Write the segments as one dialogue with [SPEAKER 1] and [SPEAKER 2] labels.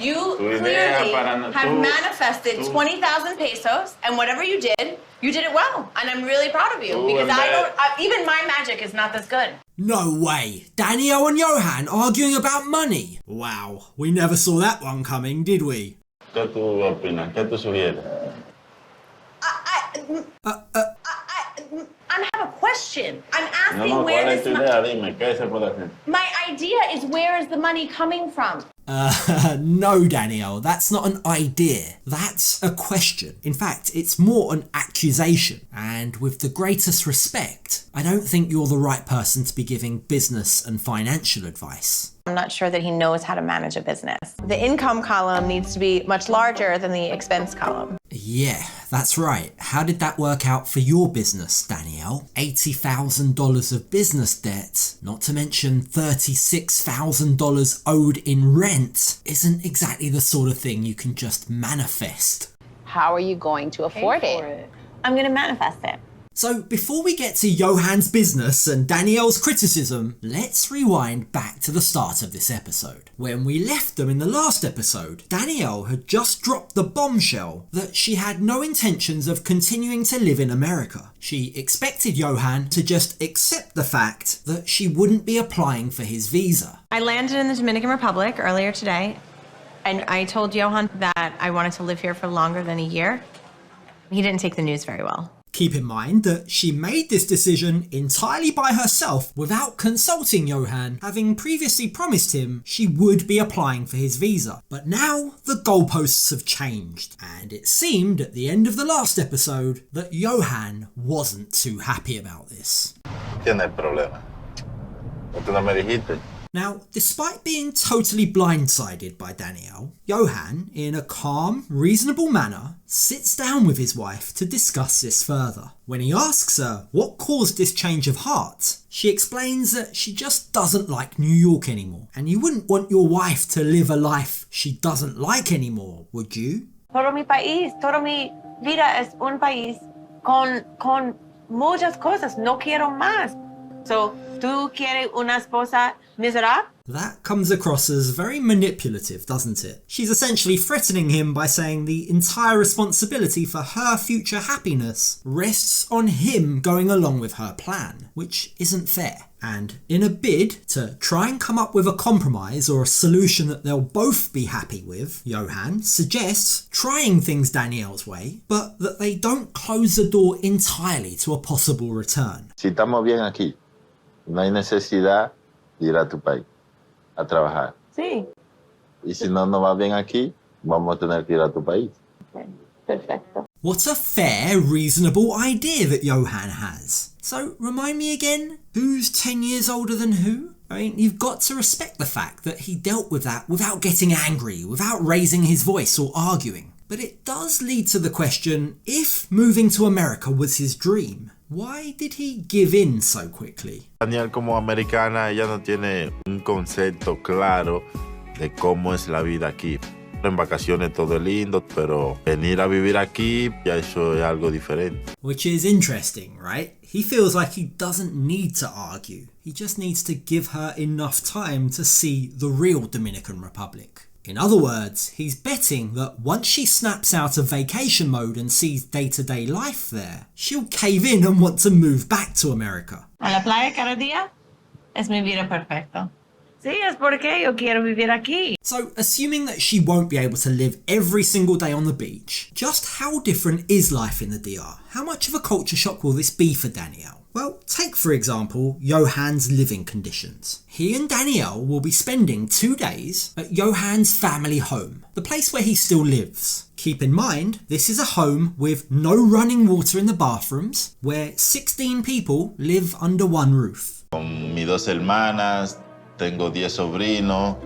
[SPEAKER 1] You clearly have manifested 20,000 pesos, and whatever you did it well. And I'm really proud of you because even my magic is not this good.
[SPEAKER 2] No way! Daniele and Yohan arguing about money? Wow, we never saw that one coming, did we?
[SPEAKER 3] ¿Qué tú opinas? ¿Qué tú sugieres?
[SPEAKER 1] I have a question. I'm asking where this money... My idea is where is the money coming from?
[SPEAKER 2] No, Daniele, that's not an idea. That's a question. In fact, it's more an accusation. And with the greatest respect, I don't think you're the right person to be giving business and financial advice.
[SPEAKER 1] I'm not sure that he knows how to manage a business. The income column needs to be much larger than the expense column.
[SPEAKER 2] Yeah, that's right. How did that work out for your business, Daniele? $80,000 of business debt, not to mention $36,000 owed in rent, isn't exactly the sort of thing you can just manifest.
[SPEAKER 4] How are you going to afford it?
[SPEAKER 1] I'm going to manifest it.
[SPEAKER 2] So before we get to Yohan's business and Daniele's criticism, let's rewind back to the start of this episode. When we left them in the last episode, Daniele had just dropped the bombshell that she had no intentions of continuing to live in America. She expected Yohan to just accept the fact that she wouldn't be applying for his visa.
[SPEAKER 1] I landed in the Dominican Republic earlier today, and I told Yohan that I wanted to live here for longer than a year. He didn't take the news very well.
[SPEAKER 2] Keep in mind that she made this decision entirely by herself without consulting Yohan, having previously promised him she would be applying for his visa. But now the goalposts have changed, and it seemed at the end of the last episode that Yohan wasn't too happy about this.
[SPEAKER 3] Tiene problema. ¿Tú no me dijiste?
[SPEAKER 2] Now, despite being totally blindsided by Daniele, Yohan, in a calm, reasonable manner, sits down with his wife to discuss this further. When he asks her what caused this change of heart, she explains that she just doesn't like New York anymore. And you wouldn't want your wife to live a life she doesn't like anymore, would you?
[SPEAKER 1] Todo mi país, toda mi vida es un país con muchas cosas. No quiero más. So, ¿tú quieres una esposa miserable?
[SPEAKER 2] That comes across as very manipulative, doesn't it? She's essentially threatening him by saying the entire responsibility for her future happiness rests on him going along with her plan, which isn't fair. And in a bid to try and come up with a compromise or a solution that they'll both be happy with, Yohan suggests trying things Daniele's way, but that they don't close the door entirely to a possible return.
[SPEAKER 3] Si estamos bien aquí, no hay necesidad de ir a tu país a trabajar.
[SPEAKER 1] Sí.
[SPEAKER 3] Y si no nos va bien aquí, vamos a tener que ir a tu país.
[SPEAKER 1] Okay. Perfecto.
[SPEAKER 2] What a fair, reasonable idea that Yohan has. So, remind me again, who's 10 years older than who? I mean, you've got to respect the fact that he dealt with that without getting angry, without raising his voice or arguing. But it does lead to the question, if moving to America was his dream, why did he give in so quickly?
[SPEAKER 3] Danielle, como americana, ella no tiene un concepto claro de cómo es la vida aquí. En vacaciones todo es lindo, pero venir a vivir aquí, ya eso es algo diferente.
[SPEAKER 2] Which is interesting, right? He feels like he doesn't need to argue. He just needs to give her enough time to see the real Dominican Republic. In other words, he's betting that once she snaps out of vacation mode and sees day-to-day life there, she'll cave in and want to move back to America.
[SPEAKER 1] A la playa cada día es mi vida perfecta. Sí, es porque yo quiero vivir aquí.
[SPEAKER 2] So, assuming that she won't be able to live every single day on the beach, just how different is life in the DR? How much of a culture shock will this be for Daniele? Well, take for example Yohan's living conditions. He and Daniele will be spending 2 days at Yohan's family home, the place where he still lives. Keep in mind, this is a home with no running water in the bathrooms, where 16 people live under one roof.
[SPEAKER 3] Con mis dos hermanas, tengo 10 sobrinos,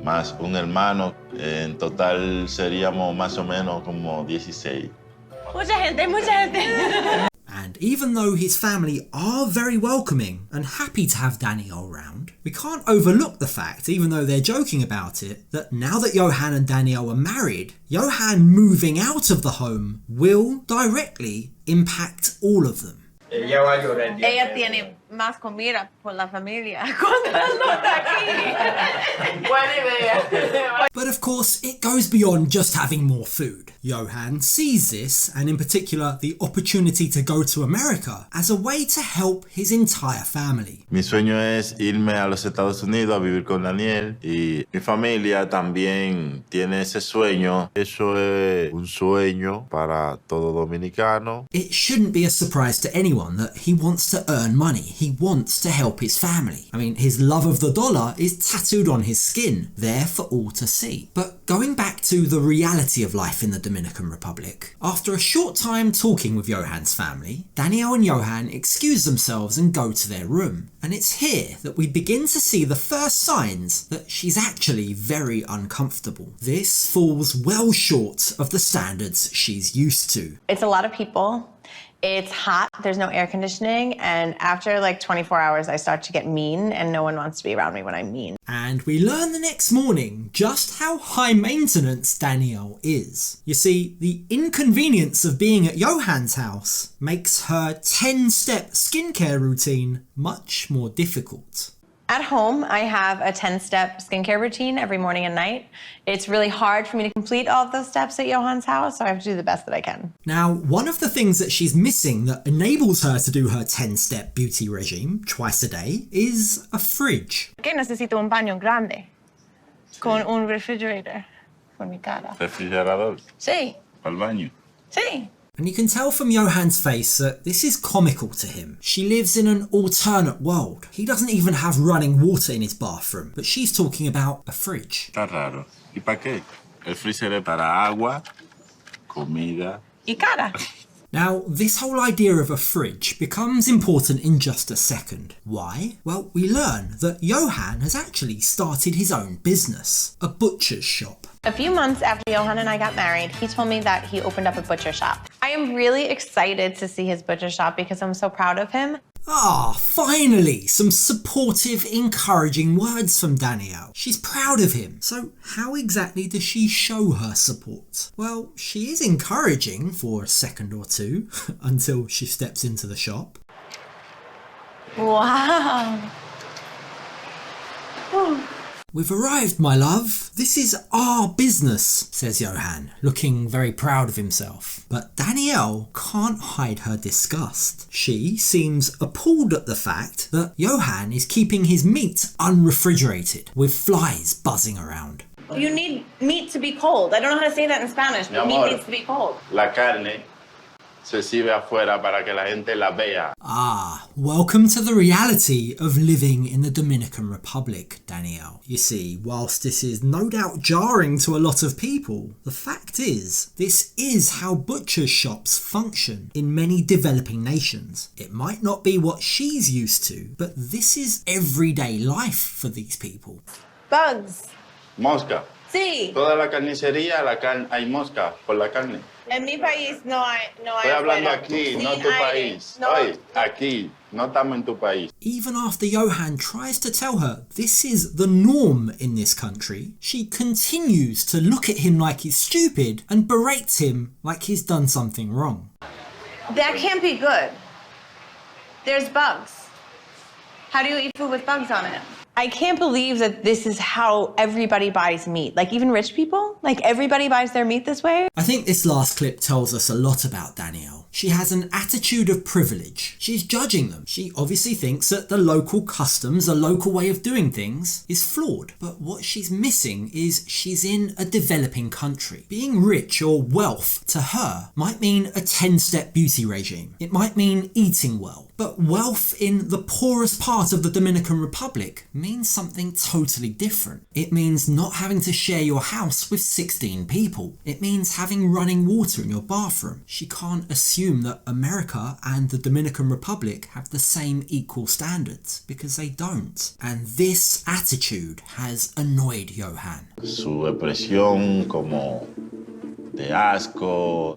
[SPEAKER 3] más un hermano. En total seríamos más o menos como 16.
[SPEAKER 1] Mucha gente, mucha gente.
[SPEAKER 2] And even though his family are very welcoming and happy to have Daniele around, we can't overlook the fact, even though they're joking about it, that now that Yohan and Daniele are married, Yohan moving out of the home will directly impact all of them.
[SPEAKER 1] Ella tiene más comida por la familia cuando él no está aquí. Buena idea.
[SPEAKER 2] But of course, it goes beyond just having more food. Yohan sees this, and in particular the opportunity to go to America, as a way to help his entire family.
[SPEAKER 3] Mi sueño es irme a los Estados Unidos a vivir con Daniel y mi familia también tiene ese sueño. Eso es un sueño para todo dominicano.
[SPEAKER 2] It shouldn't be a surprise to anyone that he wants to earn money. He wants to help his family. I mean, his love of the dollar is tattooed on his skin, there for all to see. But going back to the reality of life in the Dominican Republic, after a short time talking with Yohan's family, Daniele and Yohan excuse themselves and go to their room. And it's here that we begin to see the first signs that she's actually very uncomfortable. This falls well short of the standards she's used to.
[SPEAKER 4] It's a lot of people. It's hot, there's no air conditioning, and after like 24 hours, I start to get mean, and no one wants to be around me when I'm mean.
[SPEAKER 2] And we learn the next morning just how high maintenance Daniele is. You see, the inconvenience of being at Yohan's house makes her 10-step skincare routine much more difficult.
[SPEAKER 4] At home, I have a 10-step skincare routine every morning and night. It's really hard for me to complete all of those steps at Yohan's house, so I have to do the best that I can.
[SPEAKER 2] Now, one of the things that she's missing that enables her to do her 10-step beauty regime twice a day is a fridge.
[SPEAKER 1] Que necesito un baño grande con un refrigerator por mi cara.
[SPEAKER 3] Refrigerador.
[SPEAKER 1] Sí,
[SPEAKER 3] Al baño.
[SPEAKER 1] sí.
[SPEAKER 2] And you can tell from Yohan's face that this is comical to him. She lives in an alternate world. He doesn't even have running water in his bathroom, but she's talking about a fridge.
[SPEAKER 3] Está raro. ¿Y para qué? El freezer es para agua, comida.
[SPEAKER 1] Y cara.
[SPEAKER 2] Now, this whole idea of a fridge becomes important in just a second. Why? Well, we learn that Yohan has actually started his own business, a butcher's shop.
[SPEAKER 4] A few months after Yohan and I got married, he told me that he opened up a butcher shop. I am really excited to see his butcher shop because I'm so proud of him.
[SPEAKER 2] Ah, finally! Some supportive, encouraging words from Daniele. She's proud of him. So how exactly does she show her support? Well, she is encouraging for a second or two, until she steps into the shop.
[SPEAKER 1] Wow.
[SPEAKER 2] We've arrived, my love. This is our business, says Yohan, looking very proud of himself. But Daniele can't hide her disgust. She seems appalled at the fact that Yohan is keeping his meat unrefrigerated, with flies buzzing around.
[SPEAKER 1] You need meat to be cold. I don't know how to say that in Spanish, but meat needs to be cold.
[SPEAKER 3] La carne se sirve afuera para que la gente la vea.
[SPEAKER 2] Ah, welcome to the reality of living in the Dominican Republic, Daniele. You see, whilst this is no doubt jarring to a lot of people, the fact is, this is how butcher shops function in many developing nations. It might not be what she's used to, but this is everyday life for these people.
[SPEAKER 1] Bugs.
[SPEAKER 3] Mosca.
[SPEAKER 1] Sí.
[SPEAKER 3] Toda la carnicería hay mosca por la carne.
[SPEAKER 1] En mi país no hay
[SPEAKER 3] Estoy hablando
[SPEAKER 1] afuera.
[SPEAKER 3] aquí,
[SPEAKER 1] Sin
[SPEAKER 3] no tu
[SPEAKER 1] aire.
[SPEAKER 3] país.
[SPEAKER 1] No.
[SPEAKER 3] Oye, aquí, no estamos en tu país.
[SPEAKER 2] Even after Yohan tries to tell her this is the norm in this country, she continues to look at him like he's stupid and berates him like he's done something wrong.
[SPEAKER 1] That can't be good. There's bugs. How do you eat food with bugs on it?
[SPEAKER 4] I can't believe that this is how everybody buys meat. Like even rich people, like everybody buys their meat this way.
[SPEAKER 2] I think this last clip tells us a lot about Daniele. She has an attitude of privilege. She's judging them. She obviously thinks that the local customs, the local way of doing things is flawed. But what she's missing is she's in a developing country. Being rich or wealth to her might mean a 10-step beauty regime. It might mean eating well. But wealth in the poorest part of the Dominican Republic means something totally different. It means not having to share your house with 16 people. It means having running water in your bathroom. She can't assume that America and the Dominican Republic have the same equal standards, because they don't. And this attitude has annoyed Yohan.
[SPEAKER 3] Su expresión como de asco.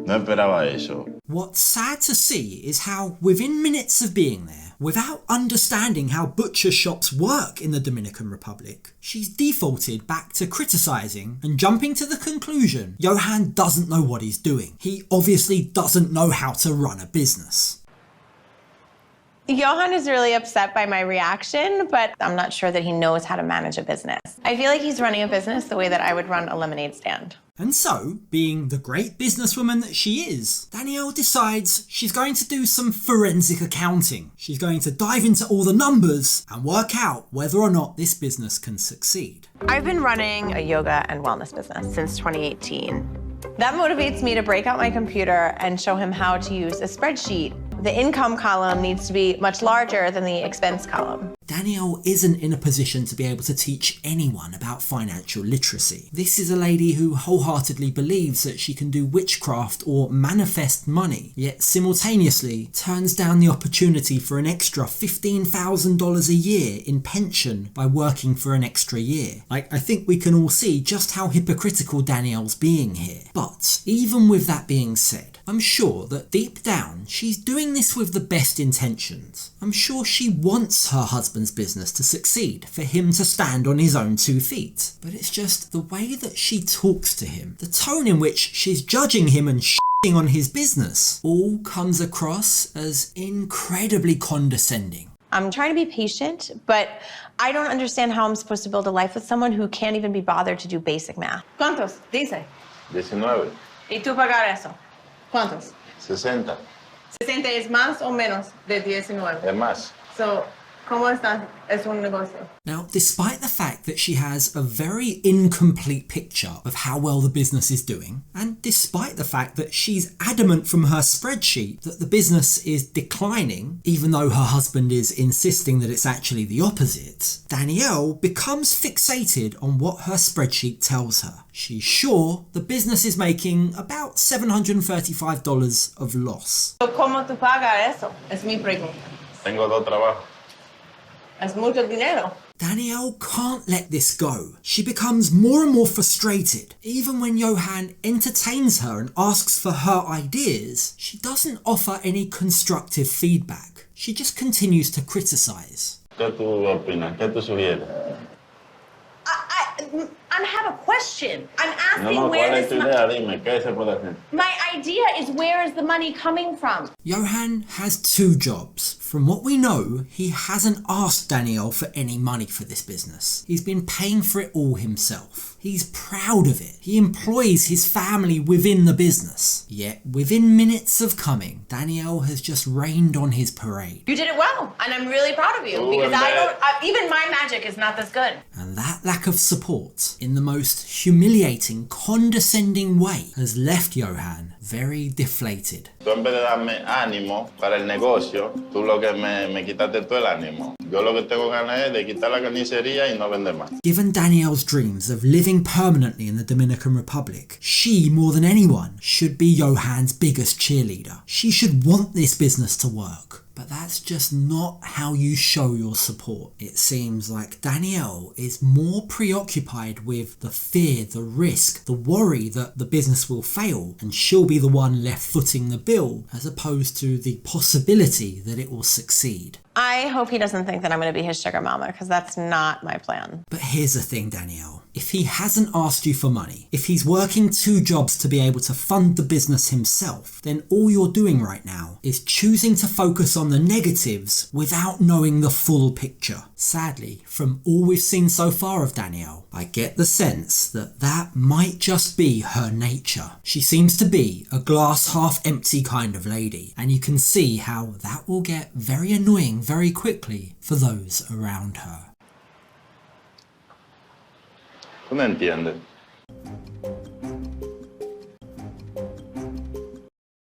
[SPEAKER 3] No esperaba eso.
[SPEAKER 2] What's sad to see is how within minutes of being there, without understanding how butcher shops work in the Dominican Republic, she's defaulted back to criticising and jumping to the conclusion Yohan doesn't know what he's doing. He obviously doesn't know how to run a business.
[SPEAKER 4] Yohan is really upset by my reaction, but I'm not sure that he knows how to manage a business. I feel like he's running a business the way that I would run a lemonade stand.
[SPEAKER 2] And so, being the great businesswoman that she is, Danielle decides she's going to do some forensic accounting. She's going to dive into all the numbers and work out whether or not this business can succeed.
[SPEAKER 4] I've been running a yoga and wellness business since 2018. That motivates me to break out my computer and show him how to use a spreadsheet. The income column needs to be much larger than the expense column.
[SPEAKER 2] Danielle isn't in a position to be able to teach anyone about financial literacy. This is a lady who wholeheartedly believes that she can do witchcraft or manifest money, yet simultaneously turns down the opportunity for an extra $15,000 a year in pension by working for an extra year. I think we can all see just how hypocritical Danielle's being here. But even with that being said, I'm sure that deep down she's doing this with the best intentions. I'm sure she wants her husband's business to succeed, for him to stand on his own 2 feet. But it's just the way that she talks to him, the tone in which she's judging him and shitting on his business, all comes across as incredibly condescending.
[SPEAKER 4] I'm trying to be patient, but I don't understand how I'm supposed to build a life with someone who can't even be bothered to do basic math.
[SPEAKER 1] ¿Cuántos? Dice.
[SPEAKER 3] 19.
[SPEAKER 1] ¿Y tú pagar eso? ¿Cuántos?
[SPEAKER 3] 60.
[SPEAKER 1] 60 es más o menos de 19.
[SPEAKER 3] Es más.
[SPEAKER 1] So, ¿cómo está? Es un negocio.
[SPEAKER 2] Now, despite the fact that she has a very incomplete picture of how well the business is doing, and despite the fact that she's adamant from her spreadsheet that the business is declining, even though her husband is insisting that it's actually the opposite, Danielle becomes fixated on what her spreadsheet tells her. She's sure the business is making about $735 of loss.
[SPEAKER 1] So, ¿cómo tú pagas eso? Es mi pregunta.
[SPEAKER 3] Tengo 2 trabajos.
[SPEAKER 1] Es mucho dinero.
[SPEAKER 2] Danielle can't let this go. She becomes more and more frustrated. Even when Yohan entertains her and asks for her ideas, she doesn't offer any constructive feedback. She just continues to criticize.
[SPEAKER 3] ¿Qué tú opinas? ¿Qué tú sugieres?
[SPEAKER 1] I have a question. I'm asking
[SPEAKER 3] No,
[SPEAKER 1] where
[SPEAKER 3] ¿cuál es
[SPEAKER 1] this
[SPEAKER 3] tu idea? Dime, ¿qué se puede hacer?
[SPEAKER 1] My idea is where is the money coming from?
[SPEAKER 2] Yohan has 2 jobs. From what we know, he hasn't asked Danielle for any money for this business. He's been paying for it all himself. He's proud of it. He employs his family within the business. Yet, within minutes of coming, Danielle has just rained on his parade.
[SPEAKER 1] You did it well, and I'm really proud of you because even my magic is not this good.
[SPEAKER 2] And that lack of support, in the most humiliating, condescending way, has left Yohan very deflated.
[SPEAKER 3] Tú en vez de darme ánimo para el negocio, tú lo que me quitaste todo el ánimo. Yo lo que tengo ganas es de quitar la carnicería y no vender más.
[SPEAKER 2] Given Danielle's dreams of living permanently in the Dominican Republic, she, more than anyone, should be Yohan's biggest cheerleader. She should want this business to work. But that's just not how you show your support. It seems like Danielle is more preoccupied with the fear, the risk, the worry that the business will fail and she'll be the one left footing the bill, as opposed to the possibility that it will succeed.
[SPEAKER 4] I hope he doesn't think that I'm going to be his sugar mama, because that's not my plan.
[SPEAKER 2] But here's the thing, Danielle. If he hasn't asked you for money, if he's working 2 jobs to be able to fund the business himself, then all you're doing right now is choosing to focus on the negatives without knowing the full picture. Sadly, from all we've seen so far of Danielle, I get the sense that that might just be her nature. She seems to be a glass half empty kind of lady, and you can see how that will get very annoying very quickly for those around her.
[SPEAKER 3] Tú no entiendes.